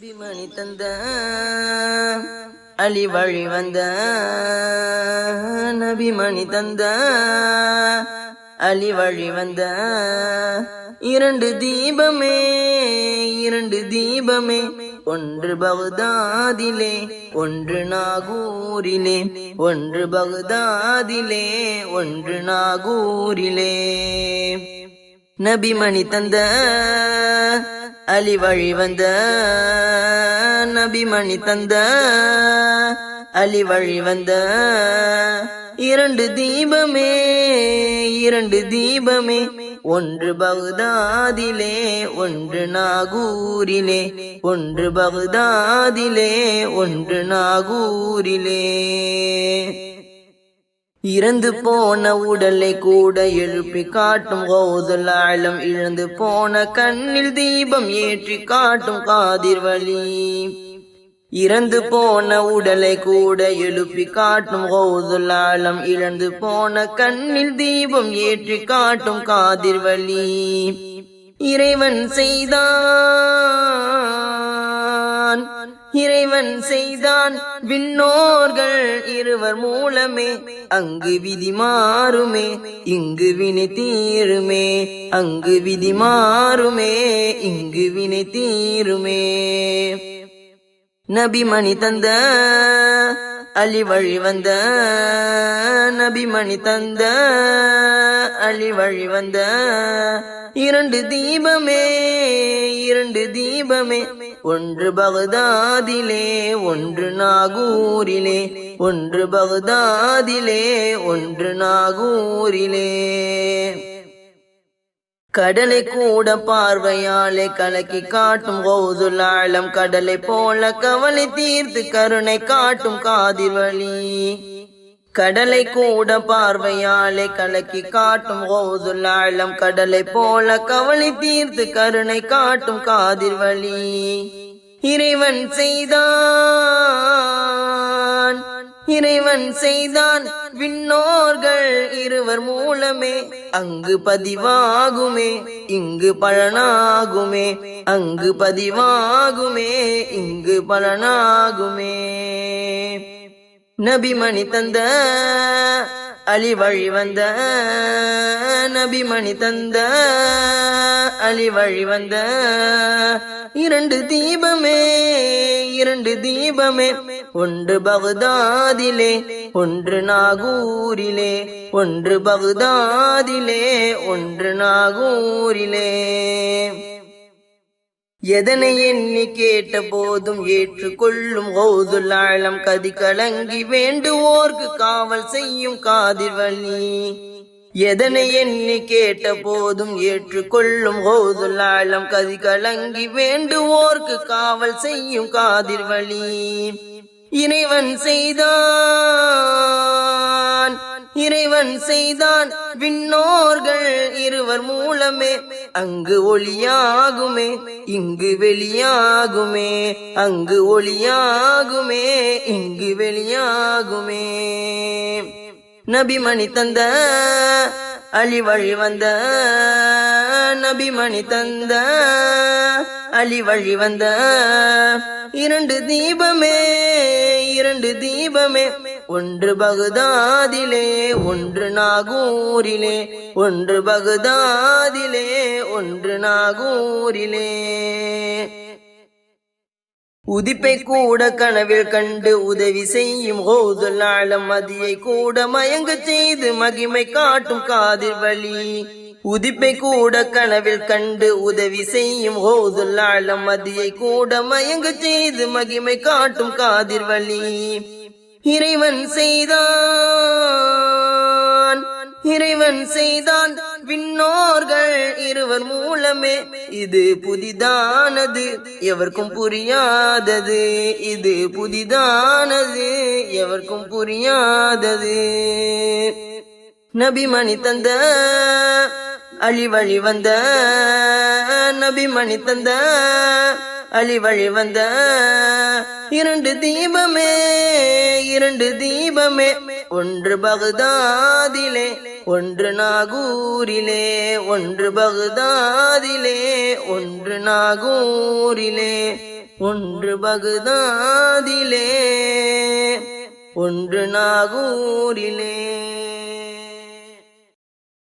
நபிமணி தந்த அலி வழி வந்த நபிமணி தந்த அலி வழி வந்த இரண்டு தீபமே ஒன்று பகுதாதிலே ஒன்று நாகூரிலே ஒன்று பகுதாதிலே ஒன்று நாகூரிலே நபிமணி தந்த அலி வழி வந்த நபிமணி தந்த அலி வழி வந்த இரண்டு தீபமே ஒன்று பகுதாதிலே ஒன்று நாகூரிலே ஒன்று பகுதாதிலே ஒன்று நாகூரிலே இறந்து போன உடலை கூட எழுப்பி காட்டும் கௌதுல் ஆலம் இழந்து போன கண்ணில் தீபம் ஏற்றி காட்டும் காதிர் வலி இறந்து போன உடலை கூட எழுப்பி காட்டும் கௌதுல் ஆலம் இழந்து போன கண்ணில் தீபம் ஏற்றி காட்டும் காதிர் வலி இறைவன் செய்தான் விண்ணோர்கள் இருவர் மூலமே அங்கு விதி மாறுமே இங்கு வினை தீருமே அங்கு விதி மாறுமே இங்கு வினை தீருமே நபிமணி தந்த அலி வழி வந்த நபிமணி தந்த அலி வழி வந்த இரண்டு தீபமே ஒன்று பகுதாதிலே ஒன்று நாகூரிலே ஒன்று பகுதாதிலே ஒன்று நாகூரிலே கடலை கூட பார்வையாலே கலக்கி காட்டும் கௌதுல் ஆலம் கடலை போல கவலை தீர்த்து கருணை காட்டும் காதிர் வலி கடலை கூட பார்வையாலே கலக்கி காட்டும் கௌதுல் ஆலம் கடலை போல கவலை தீர்த்து கருணை காட்டும் காதிர் வலி இறைவன் செய்தான் விண்ணோர்கள் இருவர் மூலமே அங்கு பதிவாகுமே இங்கு பலனாகுமே அங்கு பதிவாகுமே இங்கு பலனாகுமே நபிமணி தந்த அலி வழி வந்த நபிமணி தந்த அலி வழி வந்த இரண்டு தீபமே ஒன்று பகுதாதிலே ஒன்று நாகூரிலே ஒன்று பகுதாதிலே ஒன்று நாகூரிலே எதனை எண்ணி கேட்ட போதும் ஏற்றுக்கொள்ளும் கௌதுல் ஆலம் கதி கலங்கி வேண்டுவோர்க்கு காவல் செய்யும் காதிர் வலி எதனை எண்ணி கேட்ட போதும் ஏற்றுக்கொள்ளும் கௌதுல் ஆலம் கதி கலங்கி வேண்டுவோர்க்கு காவல் செய்யும் காதிர் வலி இறைவன் செய்தான் விண்ணோர்கள் இருவர் மூலமே அங்கு ஒளியாகுமே இங்கு வெளியாகுமே அங்கு ஒளியாகுமே இங்கு வெளியாகுமே நபிமணி தந்த அலி வழி வந்த நபிமணி தந்த அலி வழி வந்த இரண்டு தீபமே ஒன்று பகுதாதிலே ஒன்று நாகூரிலே ஒன்று பகுதாதிலே ஒன்று நாகூரிலே உதிப்பை கூட கனவில் கண்டு உதவி செய்யும் கௌதுல் ஆலம் மதியை கூட மயங்க செய்து மகிமை காட்டும் காதிர் வலி உதிப்பை கூட கனவில் கண்டு உதவி செய்யும் கௌதுல் ஆலம் மதியை கூட மயங்க செய்து மகிமை காட்டும் காதிர் வலி இறைவன் செய்தான் விண்ணோர்கள் இருவர் மூலமே இது புதிதானது எவர்க்கும் புரியாதது இது புதிதானது எவர்க்கும் புரியாதது நபிமணி தந்த அலி வழி வந்த நபிமணி தந்த அலி வழி வந்த இரண்டு இரண்டு தீபமே, ஒன்று பகதாதிலே ஒன்று நாகூரிலே, ஒன்று பகதாதிலே ஒன்று நாகூரிலே, ஒன்று பகதாதிலே ஒன்று நாகூரிலே.